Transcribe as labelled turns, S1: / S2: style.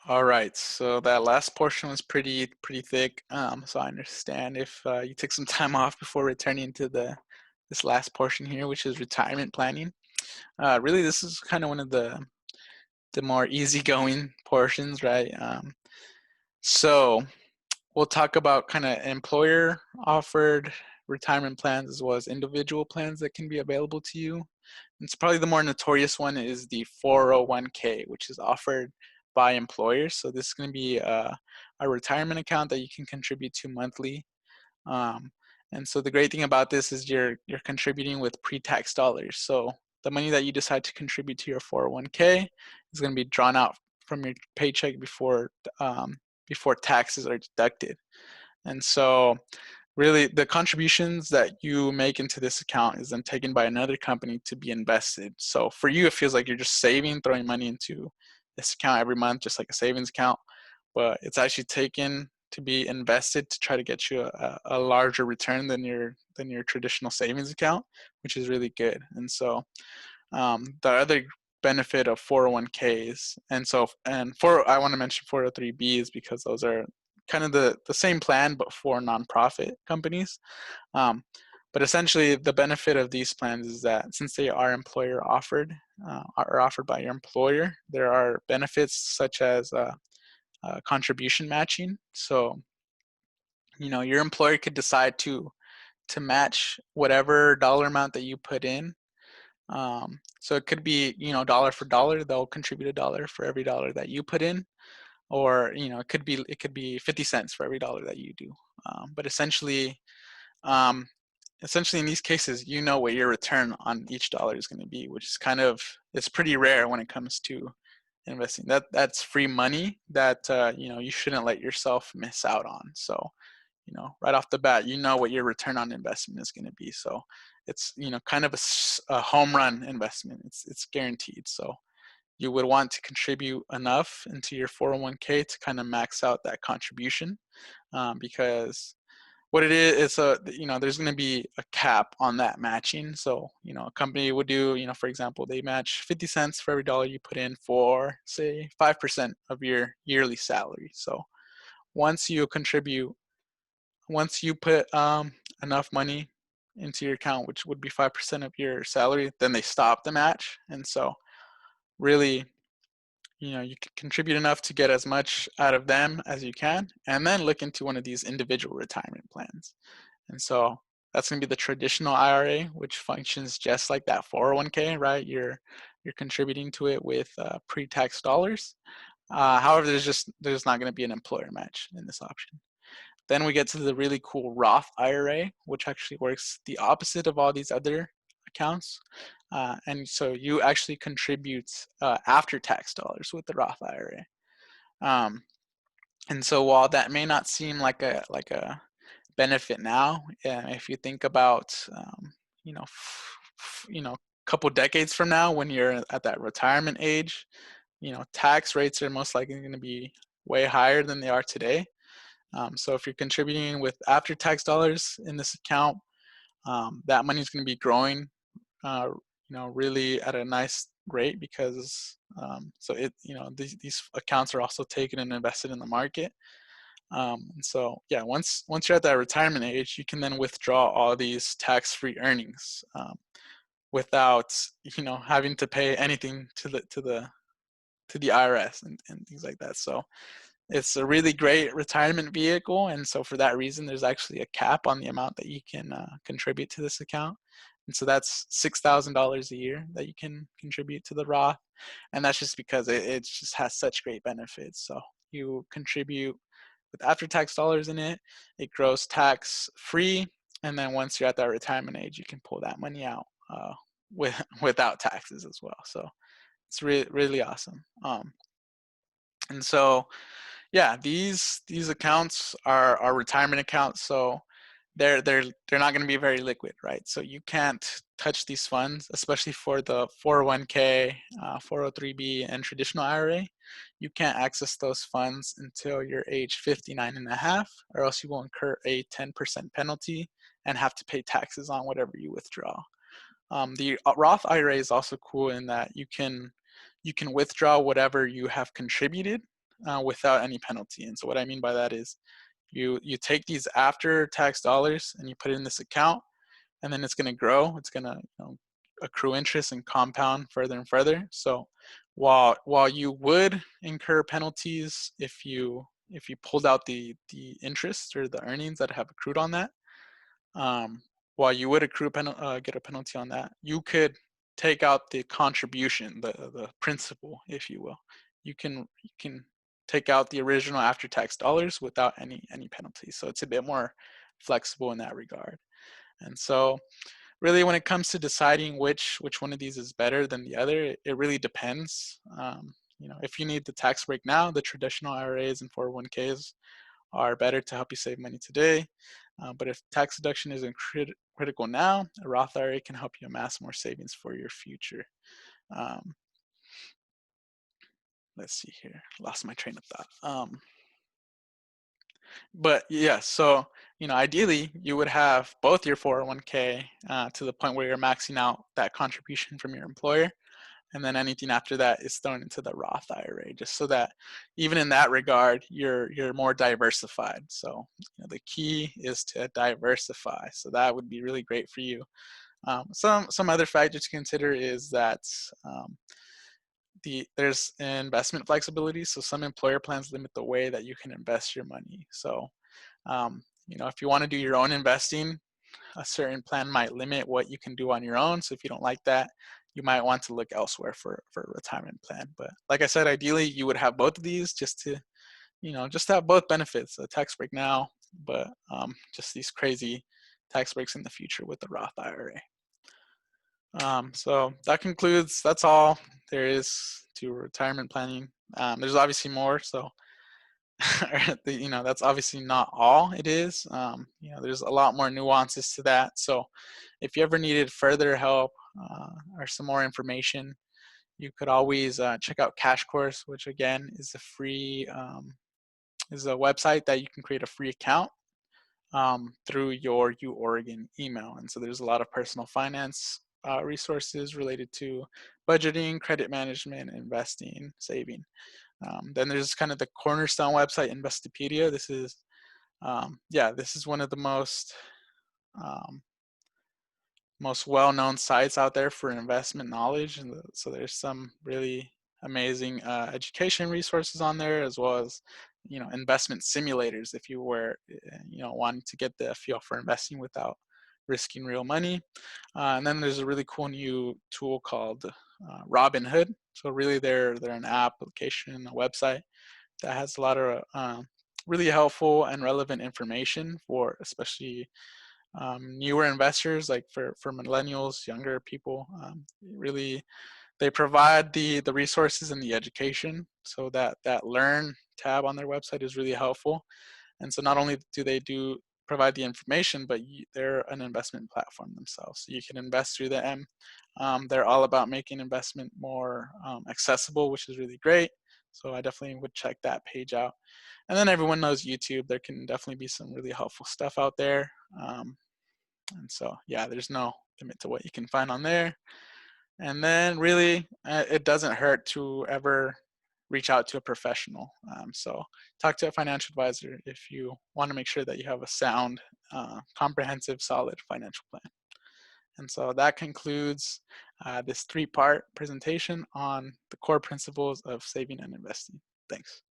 S1: All right, so that last portion was pretty thick. So I understand if you took some time off before returning to the this last portion here, which is retirement planning. Really, this is kind of one of the more easygoing portions, right? So we'll talk about kind of employer offered retirement plans as well as individual plans that can be available to you. It's probably the more notorious one is the 401k, which is offered by employers. So this is going to be a retirement account that you can contribute to monthly. Um, and so the great thing about this is you're contributing with pre-tax dollars. So the money that you decide to contribute to your 401k is going to be drawn out from your paycheck before taxes are deducted. And so really the contributions that you make into this account is then taken by another company to be invested. So for you, it feels like you're just saving, throwing money into this account every month, just like a savings account, but it's actually taken to be invested to try to get you a larger return than your traditional savings account, which is really good. And so the other benefit of 401ks, I want to mention 403bs because those are kind of the same plan but for nonprofit companies. um, but essentially the benefit of these plans is that since they are employer offered, are offered by your employer, there are benefits such as contribution matching. So your employer could decide to match whatever dollar amount that you put in. So it could be, dollar for dollar, they'll contribute a dollar for every dollar that you put in, or it could be 50 cents for every dollar that you do. But um, essentially in these cases, you know what your return on each dollar is going to be, which is it's pretty rare when it comes to investing. That's free money that you shouldn't let yourself miss out on. So right off the bat, you know what your return on investment is going to be. So it's, kind of a home run investment. It's guaranteed. So you would want to contribute enough into your 401k to kind of max out that contribution, because what it is there's going to be a cap on that matching. So a company would do, for example, they match 50 cents for every dollar you put in for, say, 5% of your yearly salary. So once you contribute once you put enough money into your account, which would be 5% of your salary, then they stop the match. And so really, you can contribute enough to get as much out of them as you can, and then look into one of these individual retirement plans. And so that's going to be the traditional IRA, which functions just like that 401k, right? You're contributing to it with pre-tax dollars. However, there's not going to be an employer match in this option. Then we get to the really cool Roth IRA, which actually works the opposite of all these other accounts. And so you actually contribute after tax dollars with the Roth IRA. Um, and so while that may not seem like a benefit now, if you think about a couple decades from now when you're at that retirement age, tax rates are most likely going to be way higher than they are today. So if you're contributing with after-tax dollars in this account, that money is going to be growing, really at a nice rate because these accounts are also taken and invested in the market. And so yeah, once you're at that retirement age, you can then withdraw all these tax-free earnings without having to pay anything to the IRS and things like that. So it's a really great retirement vehicle, and so for that reason, there's actually a cap on the amount that you can contribute to this account. And so that's $6,000 a year that you can contribute to the Roth, and that's just because it just has such great benefits. So you contribute with after-tax dollars in it, it grows tax-free, and then once you're at that retirement age, you can pull that money out without taxes as well. So it's really awesome. And so yeah, these accounts are retirement accounts, so they're not going to be very liquid, right? So you can't touch these funds, especially for the 401k, 403b, and traditional IRA. You can't access those funds until you're age 59 and a half, or else you will incur a 10% penalty and have to pay taxes on whatever you withdraw. The Roth IRA is also cool in that you can withdraw whatever you have contributed, without any penalty. And so what I mean by that is you take these after tax dollars and you put it in this account, and then it's going to grow. It's going to accrue interest and compound further and further. So while you would incur penalties if you pulled out the interest or the earnings that have accrued on that, um, while you would get a penalty on that, you could take out the contribution, the principal, if you will. You can take out the original after-tax dollars without any penalties. So it's a bit more flexible in that regard. And so really, when it comes to deciding which one of these is better than the other, it really depends. If you need the tax break now, the traditional IRAs and 401ks are better to help you save money today. But if tax deduction isn't critical now, a Roth IRA can help you amass more savings for your future. Um, let's see here. Lost my train of thought. But yeah, so ideally you would have both your 401k to the point where you're maxing out that contribution from your employer, and then anything after that is thrown into the Roth IRA, just so that even in that regard, you're more diversified. So the key is to diversify. So that would be really great for you. Some other factors to consider is that there's investment flexibility. So some employer plans limit the way that you can invest your money. So if you want to do your own investing, a certain plan might limit what you can do on your own. So if you don't like that, you might want to look elsewhere for a retirement plan. But like I said, ideally you would have both of these just to have both benefits, a tax break now, but just these crazy tax breaks in the future with the Roth IRA. So that's all there is to retirement planning. There's obviously more, so that's obviously not all it is. There's a lot more nuances to that. So if you ever needed further help or some more information, you could always check out Cash Course, which again is a free is a website that you can create a free account through your UOregon email. And so there's a lot of personal finance resources related to budgeting, credit management, investing, saving. Then there's kind of the cornerstone website, Investopedia. This is one of the um, most well-known sites out there for investment knowledge. And so there's some really amazing education resources on there, as well as investment simulators if you were wanting to get the feel for investing without risking real money. And then there's a really cool new tool called Robinhood. So really they're an application, a website that has a lot of really helpful and relevant information for especially newer investors, like for millennials, younger people. Really, they provide the resources and the education, so that Learn tab on their website is really helpful. And so not only do they provide the information, but they're an investment platform themselves. So you can invest through them. They're all about making investment more accessible, which is really great. So I definitely would check that page out. And then everyone knows YouTube. There can definitely be some really helpful stuff out there. And so, yeah, there's no limit to what you can find on there. And then really, it doesn't hurt to ever reach out to a professional. So talk to a financial advisor if you want to make sure that you have a sound, comprehensive, solid financial plan. And so that concludes this 3-part presentation on the core principles of saving and investing. Thanks.